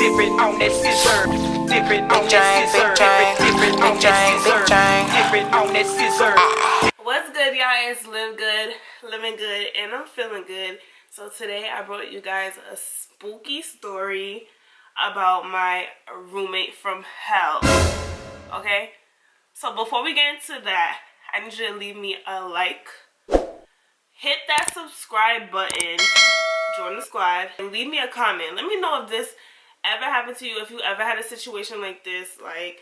Different on that scissor. Different on that scissor. Different on that scissor. Different on that scissor. What's good, y'all? It's Livvgoode, living good, and I'm feeling good. So today I brought you guys a spooky story about my roommate from hell. Okay? So before we get into that, I need you to leave me a like, hit that subscribe button, join the squad, and leave me a comment. Let me know if this ever happened to you, if you ever had a situation like this. Like,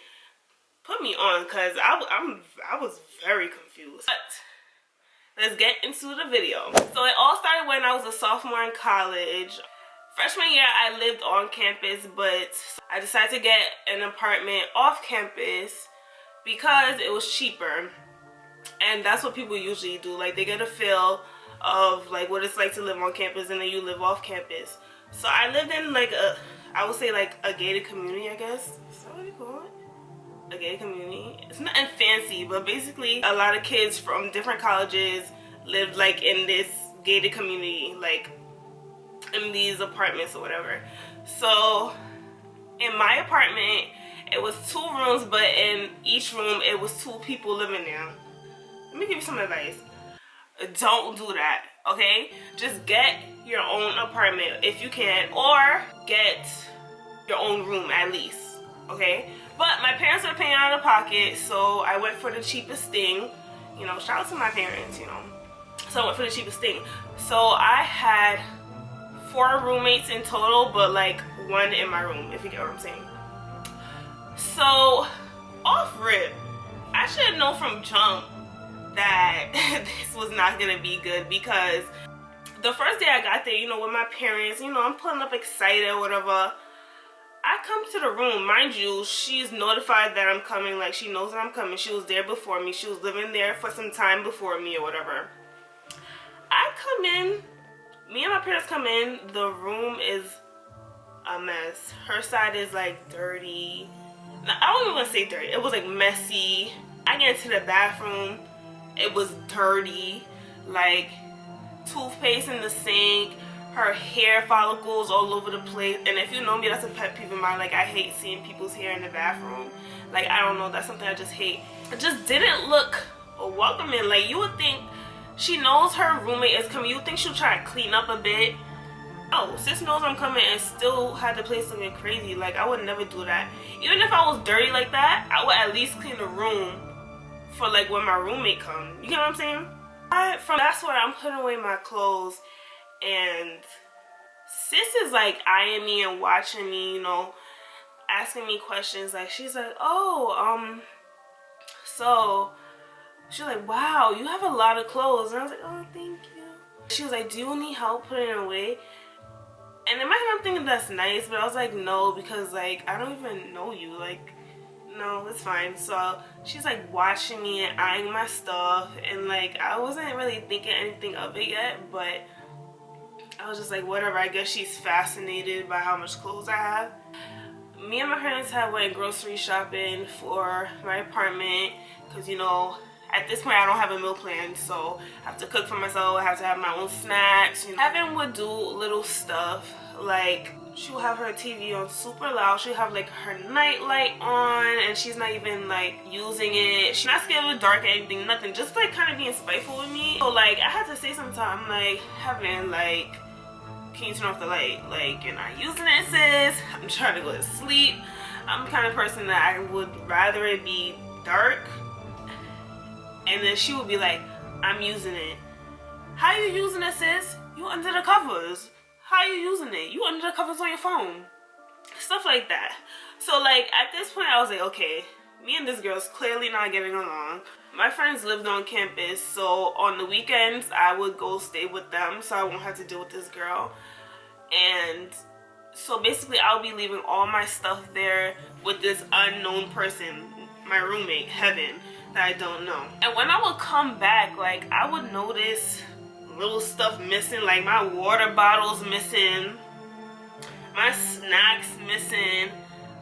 put me on, because I was very confused. But let's get into the video. So it all started when I was a sophomore in college. Freshman year, I lived on campus, but I decided to get an apartment off campus because it was cheaper. And that's what people usually do. Like, they get a feel of like what it's like to live on campus, and then you live off campus. So I lived in like I would say like a gated community, I guess. Is that what you call it? A gated community. It's nothing fancy, but basically a lot of kids from different colleges lived like in this gated community, like in these apartments or whatever. So in my apartment, it was 2 rooms, but in each room it was 2 people living there. Let me give you some advice. Don't do that, okay? Just get your own apartment if you can, or get your own room at least, okay? But my parents were paying out of pocket, so I went for the cheapest thing. You know, shout out to my parents, you know. So I went for the cheapest thing. So I had 4 roommates in total, but like 1 in my room, if you get what I'm saying. So off rip, I should have known from jump that this was not gonna be good, because the first day I got there, you know, with my parents, you know, I'm pulling up excited or whatever. I come to the room, mind you, she's notified that I'm coming, like she knows that I'm coming. She was there before me. She was living there for some time before me or whatever. I come in, me and my parents come in, the room is a mess. Her side is like dirty. Now, I don't even want to say dirty. It was like messy. I get into the bathroom. It was dirty, like toothpaste in the sink, her hair follicles all over the place. And if you know me, that's a pet peeve of mine. Like, I hate seeing people's hair in the bathroom. Like, I don't know, that's something I just hate. It just didn't look welcoming. Like, you would think she knows her roommate is coming. You would think she'll try to clean up a bit. Oh, sis knows I'm coming and still had the place looking crazy. Like, I would never do that. Even if I was dirty like that, I would at least clean the room for like when my roommate comes. You get what I'm saying? That's where I'm putting away my clothes, and sis is like eyeing me and watching me, you know, asking me questions. Like, she's like, oh, so she's like, wow, you have a lot of clothes. And I was like, oh, thank you. She was like, do you need help putting it away? And in my head I'm thinking that's nice, but I was like, no, because like I don't even know you. Like, no, it's fine. So she's like watching me and eyeing my stuff, and like I wasn't really thinking anything of it yet, but I was just like, whatever. I guess she's fascinated by how much clothes I have. Me and my parents had went grocery shopping for my apartment, because you know, at this point I don't have a meal plan, so I have to cook for myself. I have to have my own snacks. You know, Evan would do little stuff, like she'll have her TV on super loud. She'll have like her night light on, and she's not even like using it. She's not scared of the dark or anything, nothing. Just like kind of being spiteful with me. So like I had to say sometime, like, Heaven, like, can you turn off the light? Like, you're not using it, sis. I'm trying to go to sleep. I'm the kind of person that I would rather it be dark. And then she would be like, I'm using it. How you using it, sis? You under the covers. How you using it? You under the covers on your phone. Stuff like that. So like at this point I was like, okay, me and this girl's clearly not getting along. My friends lived on campus, so on the weekends I would go stay with them so I won't have to deal with this girl. And so basically I'll be leaving all my stuff there with this unknown person, my roommate, Heaven, that I don't know. And when I would come back, like I would notice little stuff missing, like my water bottles missing, my snacks missing.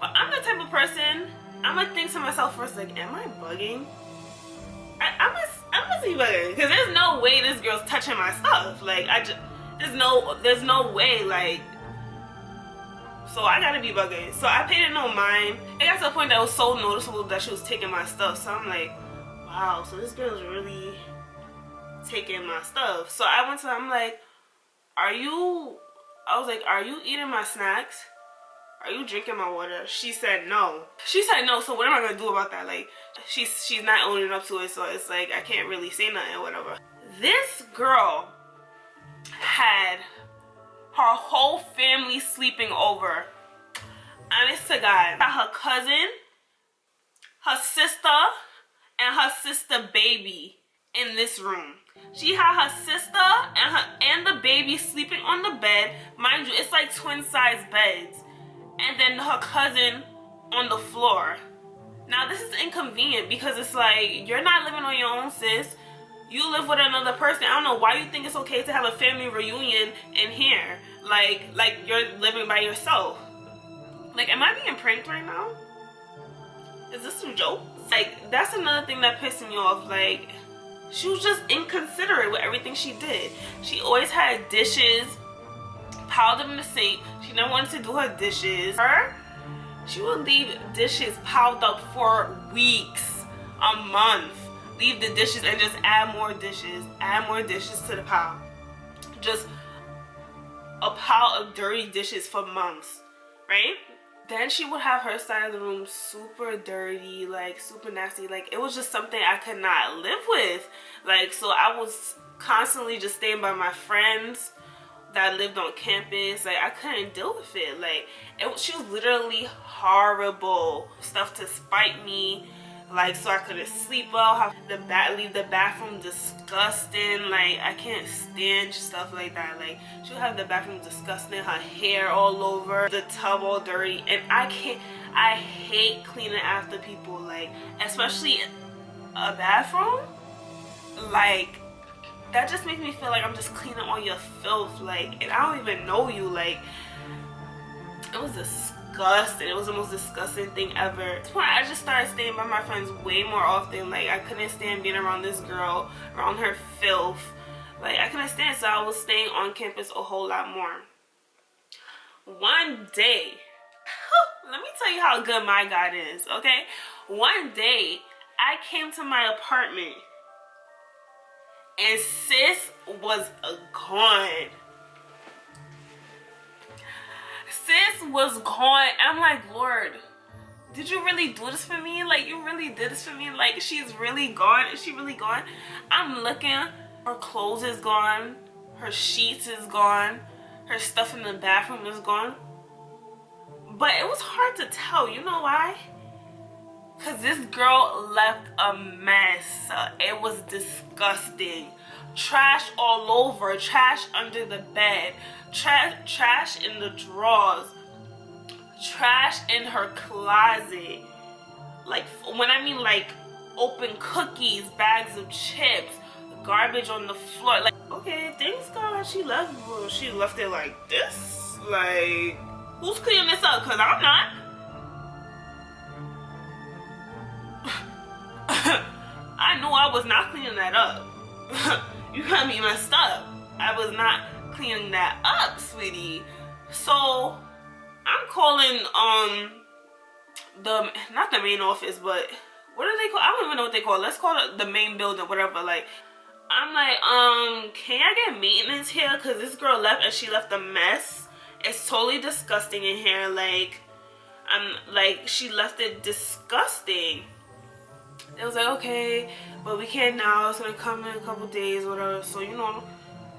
But I'm the type of person, I'm gonna think to myself first, like, am I bugging? I must be bugging, because there's no way this girl's touching my stuff. Like, there's no way, like, So I gotta be bugging. So I paid it no mind. It got to the point that it was so noticeable that she was taking my stuff. So I'm like, wow, so this girl's really taking my stuff. So I went to her, I'm like, are you eating my snacks? Are you drinking my water? She said no. She said no, so what am I gonna do about that? Like, she's not owning up to it, so it's like I can't really say nothing or whatever. This girl had her whole family sleeping over. Honest to God. Her cousin, her sister, and her sister baby in this room. She had her sister and the baby sleeping on the bed. Mind you, it's like twin size beds. And then her cousin on the floor. Now this is inconvenient because it's like, you're not living on your own, sis. You live with another person. I don't know why you think it's okay to have a family reunion in here. Like you're living by yourself. Like, am I being pranked right now? Is this a joke? Like, that's another thing that pissed me off. Like, she was just inconsiderate with everything she did. She always had dishes piled up in the sink. She never wanted to do her dishes. She would leave dishes piled up for weeks, a month. Leave the dishes and just add more dishes to the pile. Just a pile of dirty dishes for months, right? Then she would have her side of the room super dirty, like super nasty. Like, it was just something I could not live with. Like, so I was constantly just staying by my friends that lived on campus. Like, I couldn't deal with it. Like, she was literally horrible. Stuff to spite me, like, so I couldn't sleep well. Leave the bathroom disgusting. Like, I can't stand stuff like that. Like, she would have the bathroom disgusting, her hair all over, the tub all dirty, and I hate cleaning after people. Like, especially a bathroom. Like, that just makes me feel like I'm just cleaning all your filth, like, and I don't even know you. Like, it was disgusting. It was the most disgusting thing ever. At this point, I just started staying by my friends way more often. Like, I couldn't stand being around this girl, around her filth. Like, I couldn't stand, so I was staying on campus a whole lot more. One day, let me tell you how good my God is, okay? One day, I came to my apartment, and sis was gone. Sis was gone. I'm like, Lord, did you really do this for me? Like, you really did this for me? Like, she's really gone? Is she really gone? I'm looking. Her clothes is gone. Her sheets is gone. Her stuff in the bathroom is gone. But it was hard to tell. You know why? Because this girl left a mess. It was disgusting. Trash all over. Trash under the bed. Trash in the drawers. Trash in her closet. Like, when I mean, like, open cookies, bags of chips, garbage on the floor. Like, okay, thanks God she left. She left it like this. Like, who's cleaning this up? Because I'm not. I knew I was not cleaning that up. You got me messed up. I was not cleaning that up, sweetie. So I'm calling not the main office, but what do they call? I don't even know what they call it. Let's call it the main building, whatever. Like, I'm like, can I get maintenance here? Because this girl left and she left a mess. It's totally disgusting in here. Like, she left it disgusting. It was like, okay, but we can't now. It's gonna come in a couple days, whatever. So, you know,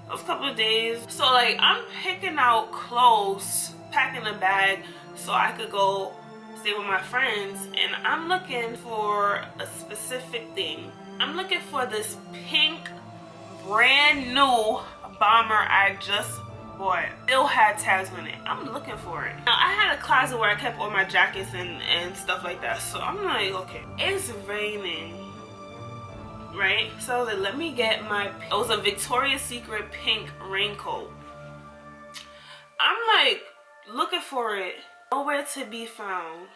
a couple of days. So, like, I'm picking out clothes, packing a bag so I could go stay with my friends, and I'm looking for a specific thing. I'm looking for this pink, brand new bomber I just bought. Still had tags on it. I'm looking for it. Now, I had a closet where I kept all my jackets and stuff like that. So I'm like, okay, it's raining, right? So I was like, let me get it was a Victoria's Secret pink raincoat. I'm like, looking for it. Nowhere to be found.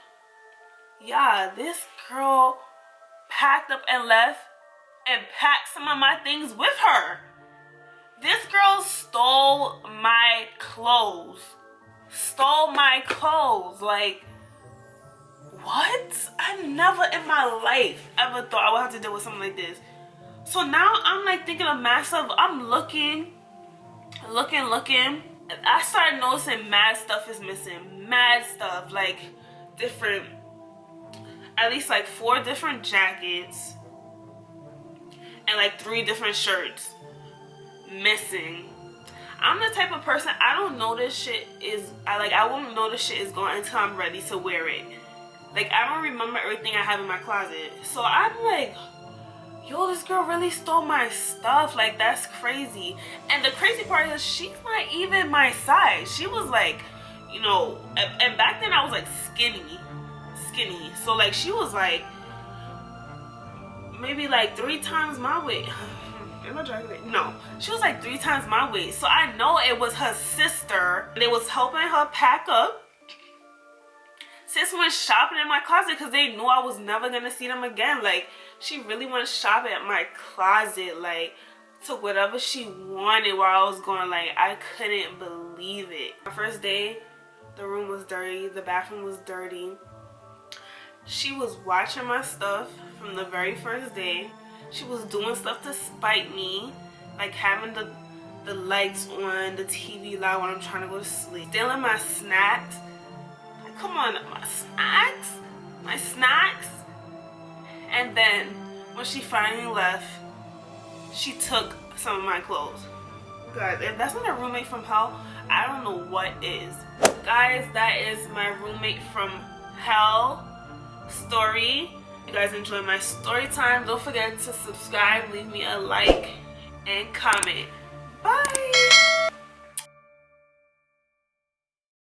Yeah, this girl packed up and left and packed some of my things with her. This girl stole my clothes stole my clothes. Like, what? I never in my life ever thought I would have to deal with something like this. So now I'm like thinking of mad stuff. I'm looking. I started noticing mad stuff is missing. Mad stuff, like different, at least like 4 different jackets and like 3 different shirts missing. I'm the type of person, I don't know this shit is, I won't know this shit is gone until I'm ready to wear it. Like, I don't remember everything I have in my closet. So I'm like, yo, this girl really stole my stuff. Like, that's crazy. And the crazy part is she's not even my size. She was like, you know, and back then I was like skinny. So like she was like maybe like 3 times my weight. Am I dragging it? No, she was like 3 times my weight. So I know it was her sister. They was helping her pack up. Sis went shopping in my closet because they knew I was never gonna see them again. Like, she really went shopping at my closet, like took whatever she wanted while I was going. Like, I couldn't believe it. My first day, the room was dirty, the bathroom was dirty. She was watching my stuff from the very first day. She was doing stuff to spite me, like having the lights on, the TV loud when I'm trying to go to sleep. Stealing my snacks. Like, come on, my snacks. And then when she finally left, she took some of my clothes. Guys, if that's not a roommate from hell, I don't know what is. Guys, that is my roommate from hell story. You guys enjoy my story time. Don't forget to subscribe, leave me a like, and comment. Bye.